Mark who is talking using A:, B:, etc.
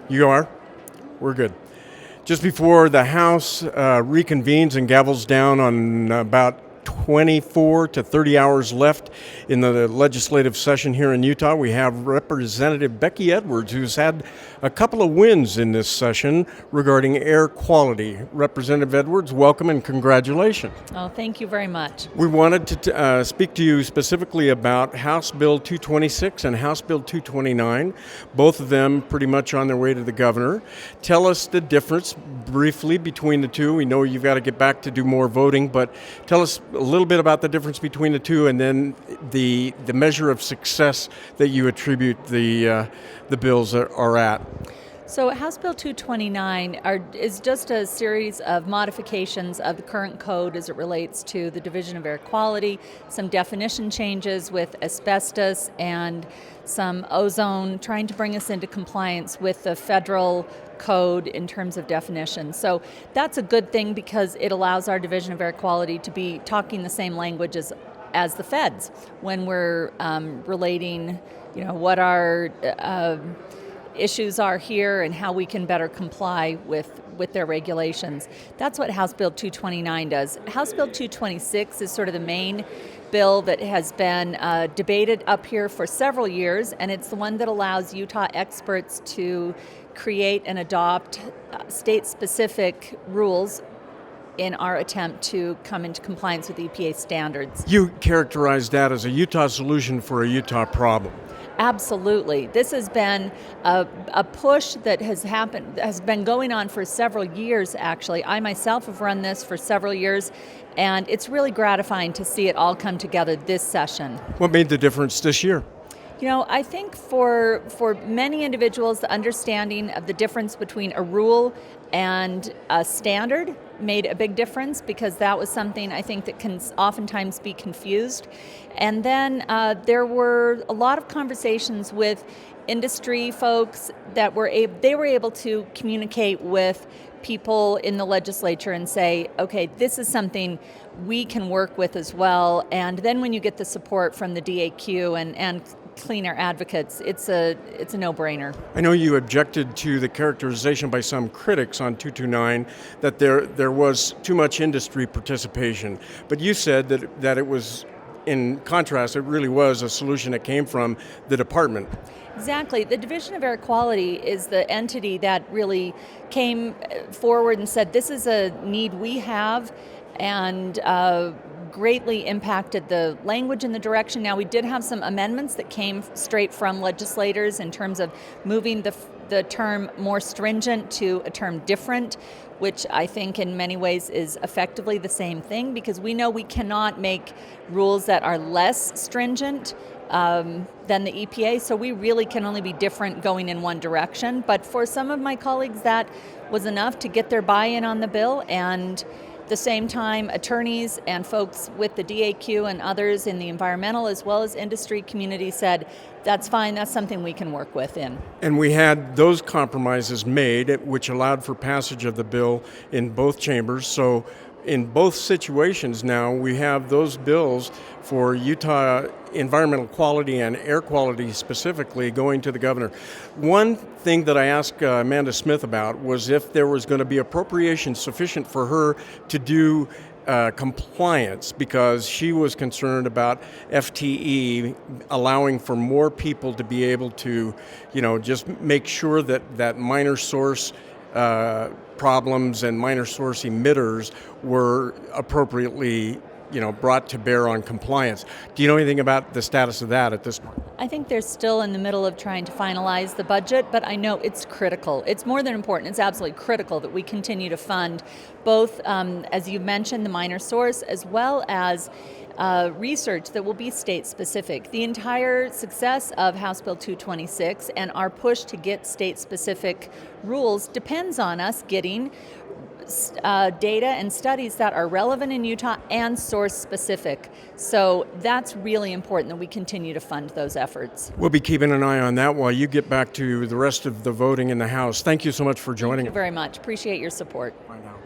A: You are? We're good. Just before the House reconvenes and gavels down on about 24 to 30 hours left in the legislative session here in Utah, we have Representative Becky Edwards, who's had a couple of wins in this session regarding air quality. Representative Edwards, welcome and congratulations.
B: Oh, thank you very much.
A: We wanted to speak to you specifically about House Bill 226 and House Bill 229, both of them pretty much on their way to the governor. Tell us the difference briefly between the two. We know you've got to get back to do more voting, but tell us a little bit about the difference between the two, and then the measure of success that you attribute the bills are at.
B: So House Bill 229 is just a series of modifications of the current code as it relates to the Division of Air Quality, some definition changes with asbestos and some ozone, trying to bring us into compliance with the federal code in terms of definition. So that's a good thing because it allows our Division of Air Quality to be talking the same language as the feds when we're relating, what our issues are here and how we can better comply with their regulations. That's what House Bill 229 does. House Bill 226 is sort of the main bill that has been debated up here for several years, and it's the one that allows Utah experts to create and adopt state-specific rules in our attempt to come into compliance with EPA standards.
A: You characterize that as a Utah solution for a Utah problem.
B: Absolutely. This has been a push that has been going on for several years, actually. I myself have run this for several years, and it's really gratifying to see it all come together this session.
A: What made the difference this year?
B: I think for many individuals, the understanding of the difference between a rule and a standard made a big difference, because that was something I think that can oftentimes be confused. And then there were a lot of conversations with industry folks that they were able to communicate with people in the legislature and say, okay, this is something we can work with as well. And then when you get the support from the DAQ and clean air advocates, it's a no-brainer.
A: I know you objected to the characterization by some critics on 229 that there was too much industry participation, but you said that it was, in contrast, it really was a solution that came from the department.
B: Exactly. The Division of Air Quality is the entity that really came forward and said, this is a need we have, and greatly impacted the language and the direction. Now, we did have some amendments that came straight from legislators in terms of moving the term more stringent to a term different, which I think in many ways is effectively the same thing, because we know we cannot make rules that are less stringent than the EPA, so we really can only be different going in one direction. But for some of my colleagues, that was enough to get their buy-in on the bill, and at the same time, attorneys and folks with the DAQ and others in the environmental as well as industry community said, that's fine, that's something we can work with in.
A: And we had those compromises made, which allowed for passage of the bill in both chambers. So in both situations now, we have those bills for Utah environmental quality and air quality specifically going to the governor. One thing that I asked Amanda Smith about was if there was going to be appropriation sufficient for her to do compliance, because she was concerned about FTE allowing for more people to be able to, just make sure that minor source problems and minor source emitters were appropriately brought to bear on compliance. Do you know anything about the status of that at this point?
B: I think they're still in the middle of trying to finalize the budget, but I know it's critical. It's more than important. It's absolutely critical that we continue to fund both, as you mentioned, the minor source, as well as research that will be state-specific. The entire success of House Bill 226 and our push to get state-specific rules depends on us getting data and studies that are relevant in Utah and source-specific. So that's really important that we continue to fund those efforts.
A: We'll be keeping an eye on that while you get back to the rest of the voting in the House. Thank you so much for joining us.
B: Thank you very much. Appreciate your support.
A: Bye now.